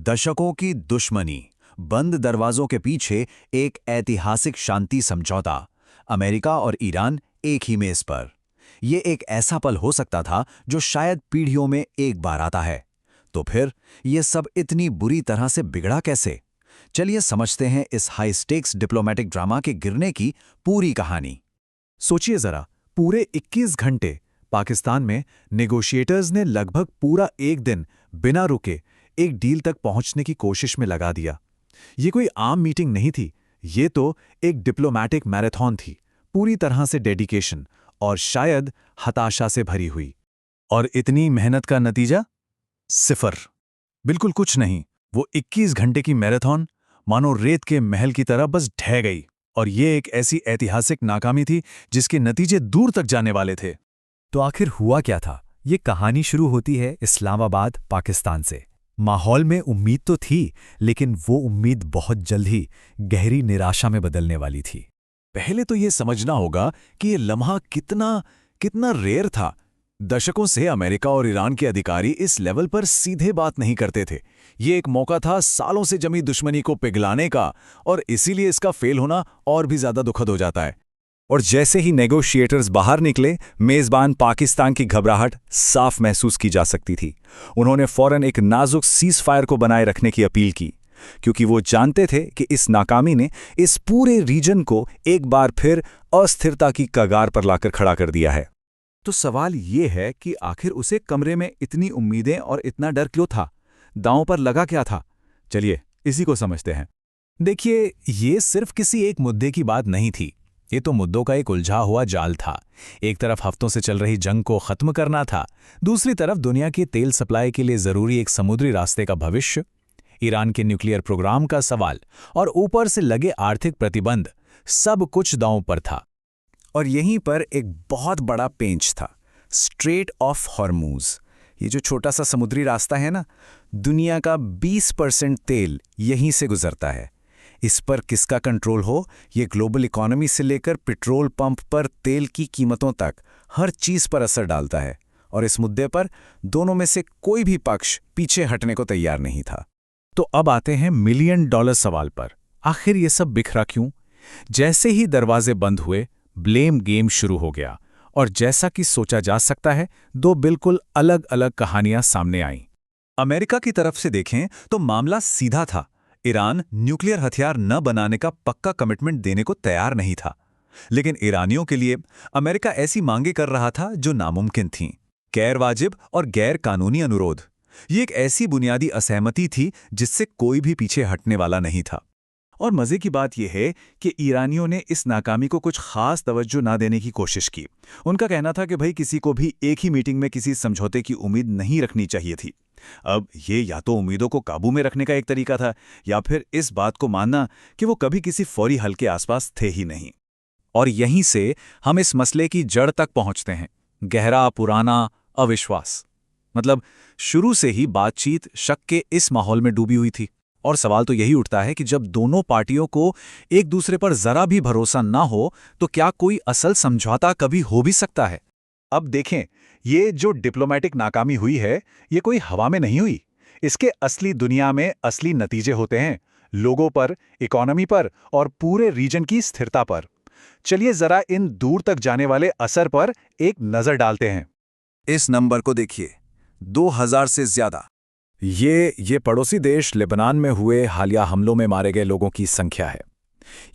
दशकों की दुश्मनी, बंद दरवाजों के पीछे एक ऐतिहासिक शांति समझौता, अमेरिका और ईरान एक ही मेज पर। ये एक ऐसा पल हो सकता था जो शायद पीढ़ियों में एक बार आता है। तो फिर ये सब इतनी बुरी तरह से बिगड़ा कैसे? चलिए समझते हैं इस हाई स्टेक्स डिप्लोमेटिक ड्रामा के गिरने की पूरी कहानी। सोचिए जरा, पूरे 21 घंटे पाकिस्तान में नेगोशिएटर्स ने लगभग पूरा एक दिन बिना रुके एक डील तक पहुंचने की कोशिश में लगा दिया। ये कोई आम मीटिंग नहीं थी, ये तो एक डिप्लोमैटिक मैराथन थी, पूरी तरह से डेडिकेशन और शायद हताशा से भरी हुई। और इतनी मेहनत का नतीजा? सिफर, बिल्कुल कुछ नहीं। वो 21 घंटे की मैराथन मानो रेत के महल की तरह बस ढह गई। और ये एक ऐसी ऐतिहासिक नाकामी थी जिसके नतीजे दूर तक जाने वाले थे। तो आखिर हुआ क्या था? ये कहानी शुरू होती है इस्लामाबाद, पाकिस्तान से। माहौल में उम्मीद तो थी, लेकिन वो उम्मीद बहुत जल्द ही गहरी निराशा में बदलने वाली थी। पहले तो ये समझना होगा कि ये लम्हा कितना रेयर था। दशकों से अमेरिका और ईरान के अधिकारी इस लेवल पर सीधे बात नहीं करते थे। ये एक मौका था सालों से जमी दुश्मनी को पिघलाने का, और इसीलिए इसका फेल होना और भी ज्यादा दुखद हो जाता है। और जैसे ही नेगोशिएटर्स बाहर निकले, मेजबान पाकिस्तान की घबराहट साफ महसूस की जा सकती थी। उन्होंने फौरन एक नाजुक सीज़फायर को बनाए रखने की अपील की, क्योंकि वो जानते थे कि इस नाकामी ने इस पूरे रीजन को एक बार फिर अस्थिरता की कगार पर लाकर खड़ा कर दिया है। तो सवाल ये है कि आखिर उसे कमरे में इतनी उम्मीदें और इतना डर क्यों था? दांव पर लगा क्या था? चलिए इसी को समझते हैं। देखिए, ये सिर्फ किसी एक मुद्दे की बात नहीं थी। ये तो मुद्दों का एक उलझा हुआ जाल था। एक तरफ हफ्तों से चल रही जंग को खत्म करना था, दूसरी तरफ दुनिया की तेल सप्लाई के लिए जरूरी एक समुद्री रास्ते का भविष्य, ईरान के न्यूक्लियर प्रोग्राम का सवाल, और ऊपर से लगे आर्थिक प्रतिबंध। सब कुछ दांव पर था। और यहीं पर एक बहुत बड़ा पेंच था, स्ट्रेट ऑफ हॉर्मूज। ये जो छोटा सा समुद्री रास्ता है ना, दुनिया का 20% तेल यहीं से गुजरता है। इस पर किसका कंट्रोल हो, ये ग्लोबल इकोनॉमी से लेकर पेट्रोल पंप पर तेल की कीमतों तक हर चीज पर असर डालता है। और इस मुद्दे पर दोनों में से कोई भी पक्ष पीछे हटने को तैयार नहीं था। तो अब आते हैं $1 मिलियन सवाल पर। आखिर ये सब बिखरा क्यों? जैसे ही दरवाजे बंद हुए, ब्लेम गेम शुरू हो गया। और जैसा कि सोचा जा सकता है, दो बिल्कुल अलग अलग कहानियां सामने आईं। अमेरिका की तरफ से देखें तो मामला सीधा था। ईरान न्यूक्लियर हथियार न बनाने का पक्का कमिटमेंट देने को तैयार नहीं था। लेकिन ईरानियों के लिए अमेरिका ऐसी मांगे कर रहा था जो नामुमकिन थीं। गैर वाजिब और गैर कानूनी अनुरोध। ये एक ऐसी बुनियादी असहमति थी जिससे कोई भी पीछे हटने वाला नहीं था। और मजे की बात यह है कि ईरानियों ने इस नाकामी को कुछ खास तवज्जो ना देने की कोशिश की। उनका कहना था कि भाई, किसी को भी एक ही मीटिंग में किसी समझौते की उम्मीद नहीं रखनी चाहिए थी। अब ये या तो उम्मीदों को काबू में रखने का एक तरीका था, या फिर इस बात को मानना कि वो कभी किसी फौरी हल के आसपास थे ही नहीं। और यहीं से हम इस मसले की जड़ तक पहुंचते हैं। गहरा पुराना अविश्वास। मतलब शुरू से ही बातचीत शक के इस माहौल में डूबी हुई थी। और सवाल तो यही उठता है कि जब दोनों पार्टियों को एक दूसरे पर जरा भी भरोसा ना हो, तो क्या कोई असल समझौता कभी हो भी सकता है? अब देखें, ये जो डिप्लोमेटिक नाकामी हुई है, ये कोई हवा में नहीं हुई। इसके असली दुनिया में असली नतीजे होते हैं, लोगों पर, इकोनॉमी पर और पूरे रीजन की स्थिरता पर। चलिए जरा इन दूर तक जाने वाले असर पर एक नजर डालते हैं। इस नंबर को देखिए, 2000 से ज्यादा। ये पड़ोसी देश लेबनान में हुए हालिया हमलों में मारे गए लोगों की संख्या है।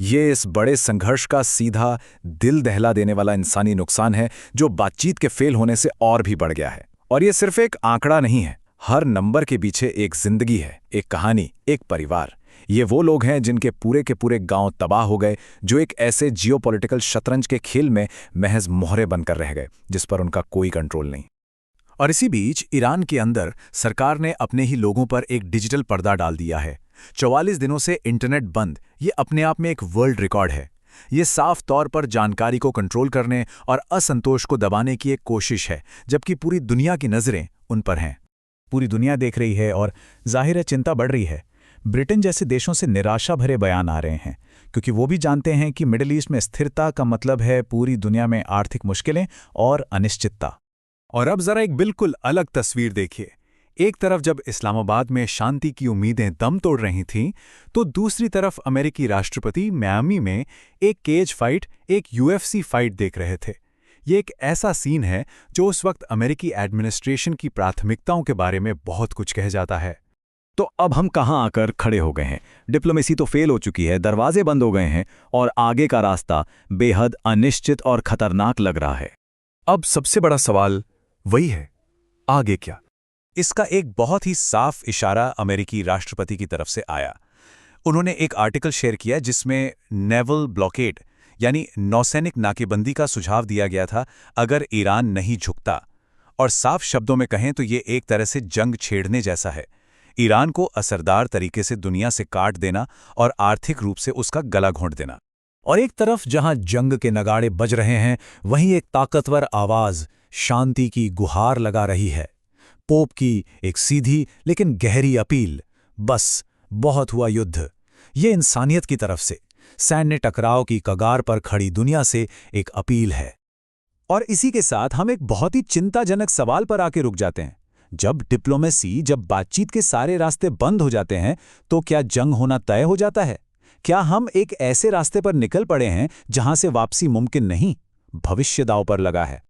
ये इस बड़े संघर्ष का सीधा दिल दहला देने वाला इंसानी नुकसान है, जो बातचीत के फेल होने से और भी बढ़ गया है। और ये सिर्फ एक आंकड़ा नहीं है, हर नंबर के पीछे एक जिंदगी है, एक कहानी, एक परिवार। ये वो लोग हैं जिनके पूरे के पूरे गांव तबाह हो गए, जो एक ऐसे जियोपॉलिटिकल शतरंज के खेल में महज मोहरे बनकर रह गए, जिस पर उनका कोई कंट्रोल नहीं। और इसी बीच ईरान के अंदर सरकार ने अपने ही लोगों पर एक डिजिटल पर्दा डाल दिया है। 44 दिनों से इंटरनेट बंद, ये अपने आप में एक वर्ल्ड रिकॉर्ड है। ये साफ तौर पर जानकारी को कंट्रोल करने और असंतोष को दबाने की एक कोशिश है, जबकि पूरी दुनिया की नज़रें उन पर हैं। पूरी दुनिया देख रही है और जाहिर है चिंता बढ़ रही है। ब्रिटेन जैसे देशों से निराशा भरे बयान आ रहे हैं, क्योंकि वो भी जानते हैं कि मिडिल ईस्ट में स्थिरता का मतलब है पूरी दुनिया में आर्थिक मुश्किलें और अनिश्चितता। और अब जरा एक बिल्कुल अलग तस्वीर देखिए। एक तरफ जब इस्लामाबाद में शांति की उम्मीदें दम तोड़ रही थीं, तो दूसरी तरफ अमेरिकी राष्ट्रपति मियामी में एक केज फाइट, एक UFC फाइट देख रहे थे। ये एक ऐसा सीन है जो उस वक्त अमेरिकी एडमिनिस्ट्रेशन की प्राथमिकताओं के बारे में बहुत कुछ कह जाता है। तो अब हम कहाँ आकर खड़े हो गए हैं? डिप्लोमेसी तो फेल हो चुकी है, दरवाजे बंद हो गए हैं और आगे का रास्ता बेहद अनिश्चित और खतरनाक लग रहा है। अब सबसे बड़ा सवाल वही है, आगे क्या? इसका एक बहुत ही साफ इशारा अमेरिकी राष्ट्रपति की तरफ से आया। उन्होंने एक आर्टिकल शेयर किया जिसमें नेवल ब्लॉकेड यानी नौसैनिक नाकेबंदी का सुझाव दिया गया था अगर ईरान नहीं झुकता। और साफ शब्दों में कहें तो ये एक तरह से जंग छेड़ने जैसा है, ईरान को असरदार तरीके से दुनिया से काट देना और आर्थिक रूप से उसका गला घोंट देना। और एक तरफ जहां जंग के नगाड़े बज रहे हैं, वहीं एक ताकतवर आवाज शांति की गुहार लगा रही है। पोप की एक सीधी लेकिन गहरी अपील, बस बहुत हुआ युद्ध। ये इंसानियत की तरफ से सैन्य टकराव की कगार पर खड़ी दुनिया से एक अपील है। और इसी के साथ हम एक बहुत ही चिंताजनक सवाल पर आके रुक जाते हैं। जब डिप्लोमेसी, जब बातचीत के सारे रास्ते बंद हो जाते हैं, तो क्या जंग होना तय हो जाता है? क्या हम एक ऐसे रास्ते पर निकल पड़े हैं जहां से वापसी मुमकिन नहीं? भविष्य दांव पर लगा है।